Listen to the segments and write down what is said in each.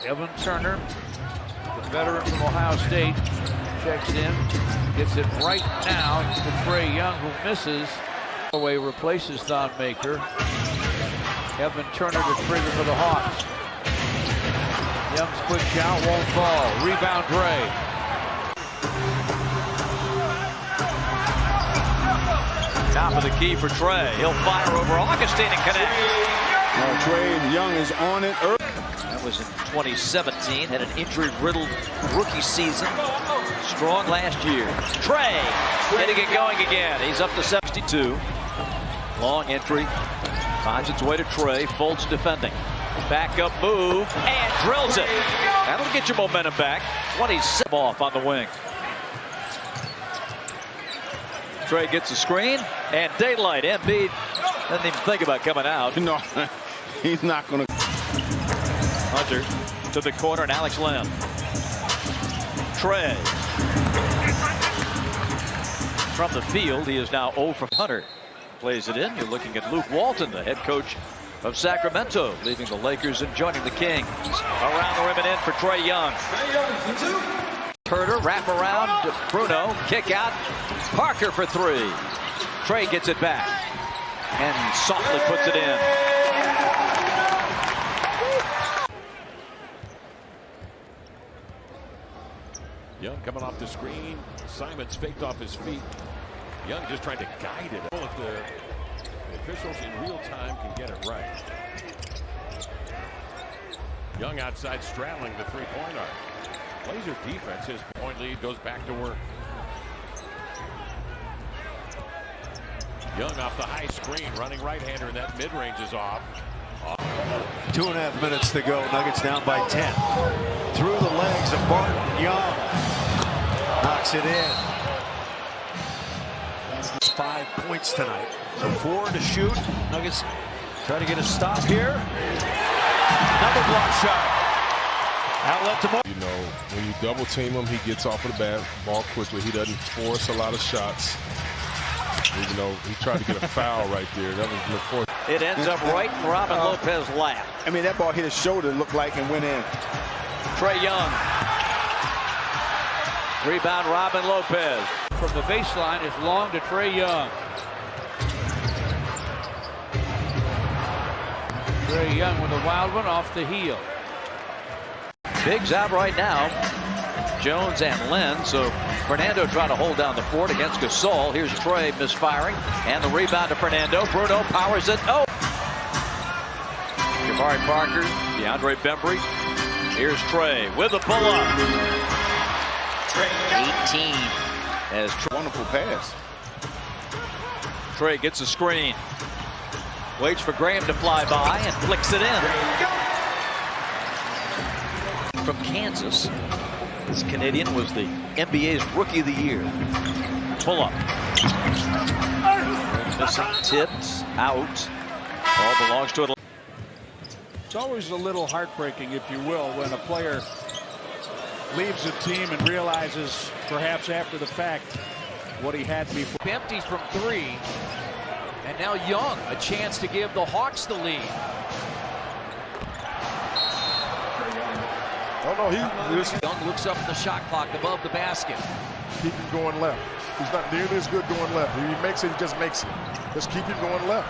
Evan Turner, the veteran from Ohio State, checks in, gets it right now to Trae Young, who misses. Away replaces Thon Maker. Evan Turner to trigger for the Hawks. Young's quick shot won't fall. Rebound Trae. Top of the key for Trae. He'll fire over Augustine and connect. Trae Young is on it early. That was in 2017. Had an injury-riddled rookie season. Strong last year. Trae getting it going again. He's up to 62. Long entry. Finds its way to Trae. Folds defending. Back up move and drills it. That'll get your momentum back. 27 off on the wing. Trae gets a screen and daylight. Embiid doesn't even think about coming out. No, he's not going to. Hunter to the corner and Alex Len. Trae. From the field, he is now 0 from Hunter. Plays it in. You're looking at Luke Walton, the head coach of Sacramento, leaving the Lakers and joining the Kings. Around the rim and in for Trae Young. Herter, wrap around to Bruno, kick out. Parker for three. Trae gets it back and softly puts it in. Young coming off the screen. Simons faked off his feet. Young just trying to guide it. If the officials in real time can get it right. Young outside straddling the three-point arc. Blazer defense, his point lead goes back to work. Young off the high screen, running right-hander, and that mid-range is off. 2.5 minutes to go. Nuggets down by 10. Through the legs of Barton. Young knocks it in. 5 points tonight. So 4 to shoot. Nuggets try to get a stop here. Another block shot. Outlet to Moore. You know, when you double team him, he gets off of the ball quickly. He doesn't force a lot of shots. Even though he tried to get a foul right there. That was the fourth. It ends up right in Robin Lopez's lap. I mean, that ball hit his shoulder, looked like, and went in. Trae Young. Rebound Robin Lopez. From the baseline is long to Trae Young. Trae Young with a wild one off the heel. Biggs out right now. Jones and Len. So Fernando trying to hold down the fort against Gasol. Here's Trae misfiring. And the rebound to Fernando. Bruno powers it. Oh! Jabari Parker. DeAndre Bembry. Here's Trae with the pull-up. 18. As Wonderful pass. Trae gets a screen. Waits for Graham to fly by and flicks it in. From Kansas. This Canadian was the NBA's Rookie of the Year. Pull up. Missing, tipped, out. All belongs to it. It's always a little heartbreaking, if you will, when a player leaves a team and realizes, perhaps after the fact, what he had before. Empty from three. And now Young, a chance to give the Hawks the lead. Oh no, Young looks up at the shot clock above the basket. Keep him going left. He's not nearly as good going left. If he makes it, he just makes it. Just keep him going left.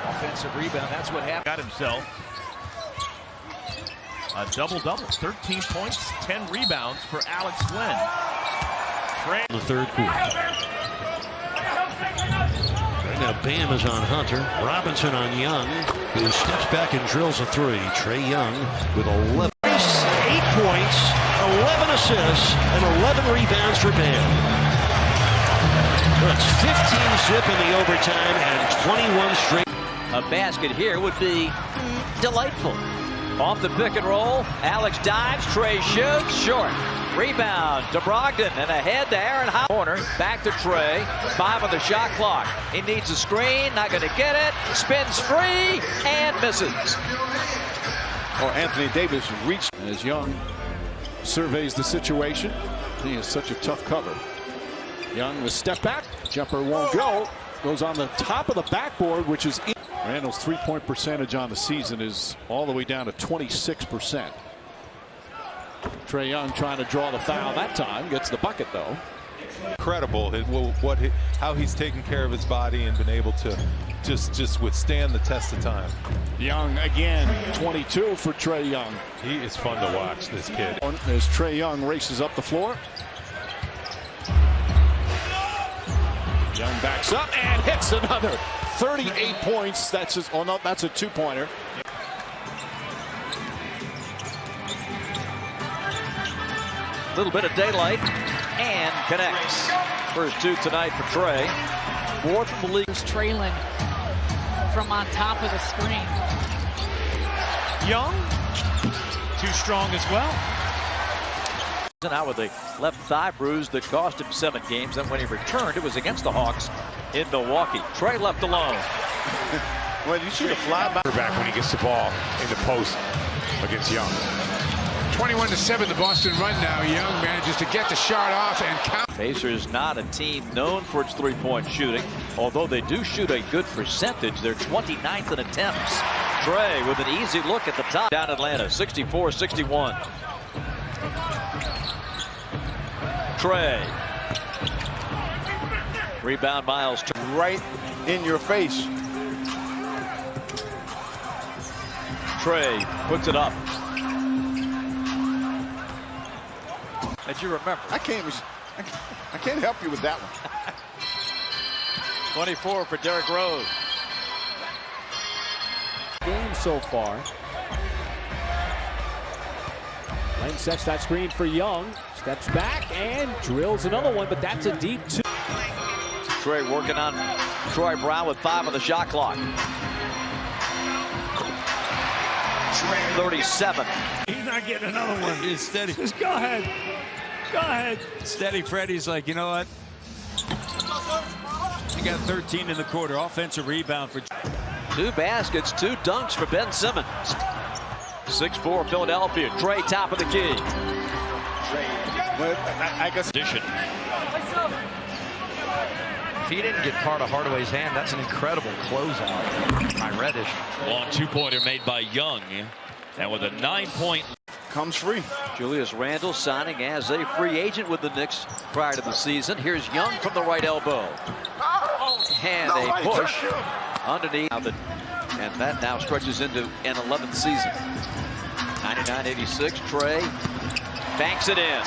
Offensive rebound, that's what happened. Got himself a double-double. 13 points, 10 rebounds for Alex Len. Trae. The third quarter. Right now Bam is on Hunter. Robinson on Young, who steps back and drills a three. Trae Young with 11. 8 points, 11 assists, and 11 rebounds for Bam. Well, it's 15 zip in the overtime and 21 straight. A basket here would be delightful. Off the pick and roll, Alex dives, Trae shoots, short. Rebound to Brogdon and ahead to Aaron Howard. Corner, back to Trae, 5 on the shot clock. He needs a screen, not going to get it, spins free, and misses. Oh, Anthony Davis reached. As Young surveys the situation, he is such a tough cover. Young with step back, jumper won't go, goes on the top of the backboard, which is Randall's 3-point percentage on the season is all the way down to 26%. Trae Young trying to draw the foul that time. Gets the bucket, though. Incredible how he's taken care of his body and been able to just withstand the test of time. Young again, 22 for Trae Young. He is fun to watch, this kid. As Trae Young races up the floor. Young backs up and hits another. 38 points. That's his, oh no, that's a two-pointer. Little bit of daylight and connects. First two tonight for Trae. Fourth from the league. Trailing from on top of the screen. Young, too strong as well. Out with a left thigh bruise that cost him 7 games. Then when he returned, it was against the Hawks in Milwaukee. Trae left alone. Well, you should have fly back when he gets the ball in the post against Young. 21-7, the Boston run now. Young manages to get the shot off and count. Pacers not a team known for its three-point shooting, although they do shoot a good percentage. They're 29th in attempts. Trae with an easy look at the top. Down Atlanta, 64-61. Trae. Rebound Miles. right in your face. Trae puts it up. As you remember. I can't help you with that one. 24 for Derrick Rose. Game so far. Len sets that screen for Young. Steps back and drills another one, but that's a deep two. Trae working on Troy Brown with 5 on the shot clock. 37. He's not getting another one. He's steady. Just go ahead. Go ahead. Steady Freddie's like, you know what? He got 13 in the quarter. Offensive rebound for 2 baskets, 2 dunks for Ben Simmons. 6'4" Philadelphia. Trae top of the key. Well, I guess. Addition. If he didn't get part of Hardaway's hand, that's an incredible closeout by Reddish. Long 2-pointer made by Young. And with a 9-point. Comes free. Julius Randle signing as a free agent with the Knicks prior to the season. Here's Young from the right elbow. And a push underneath. And that now stretches into an 11th season. 99-86, Trae banks it in.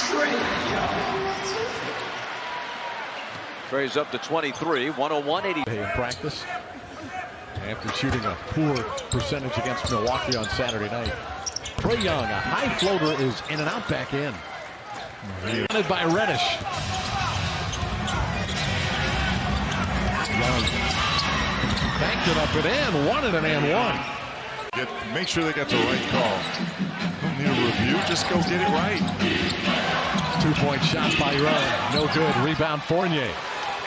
Trae's up to 23, 101-80. In practice, after shooting a poor percentage against Milwaukee on Saturday night. Trae Young, a high floater is in and out back in. Wanted by Reddish. Young banked it up and in, wanted an and one. Make sure they got the right call. Don't need a review, just go get it right. 2-point shots by Young, no good. Rebound Fournier.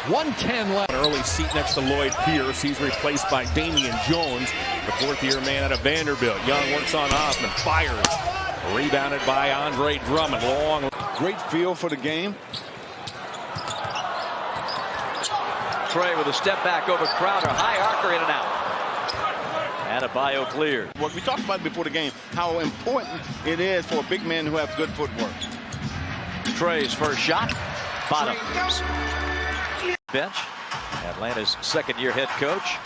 1:10 left. An early seat next to Lloyd Pierce. He's replaced by Damian Jones, the 4th-year man out of Vanderbilt. Young works on Hoffman, fires. Rebounded by Andre Drummond. Long. Great feel for the game. Trae with a step back over Crowder. High arcer in and out. Adebayo cleared. Well, we talked about it before the game, how important it is for a big man who has good footwork. Trae's first shot. Bottom. Bench. Atlanta's 2nd-year head coach.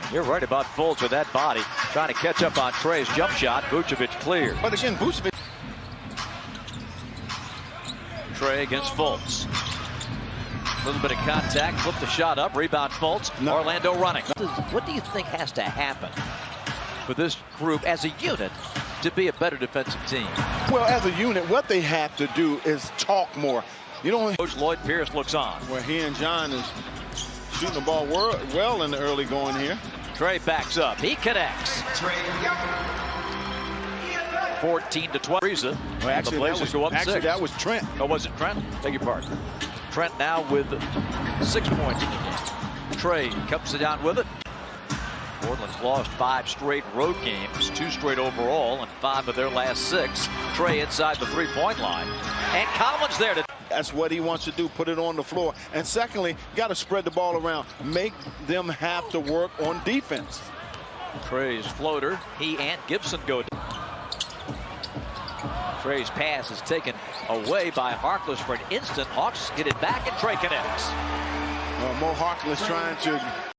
And you're right about Fultz with that body. Trying to catch up on Trae's jump shot. Vucevic cleared. But again, Vucevic. Trae against Fultz. A little bit of contact. Flip the shot up. Rebound Fultz. No. Orlando running. What do you think has to happen for this group as a unit to be a better defensive team? Well, as a unit, what they have to do is talk more. You don't. Coach Lloyd Pierce looks on. Where he and John is shooting the ball well in the early going here. Trae backs up. He connects. 14-12. Well, actually, the Blazers go up 6. That was Trent. Oh, was it Trent? Beg your pardon. Trent now with 6 points in the game. Trae comes it down with it. Portland's lost 5 straight road games, 2 straight overall, and 5 of their last 6. Trae inside the 3-point line. And Collins there to. That's what he wants to do, put it on the floor. And secondly, got to spread the ball around. Make them have to work on defense. Trae's floater. He and Gibson go. Trae's pass is taken away by Harkless for an instant. Hawks get it back, and Trae connects. Mo Harkless trying to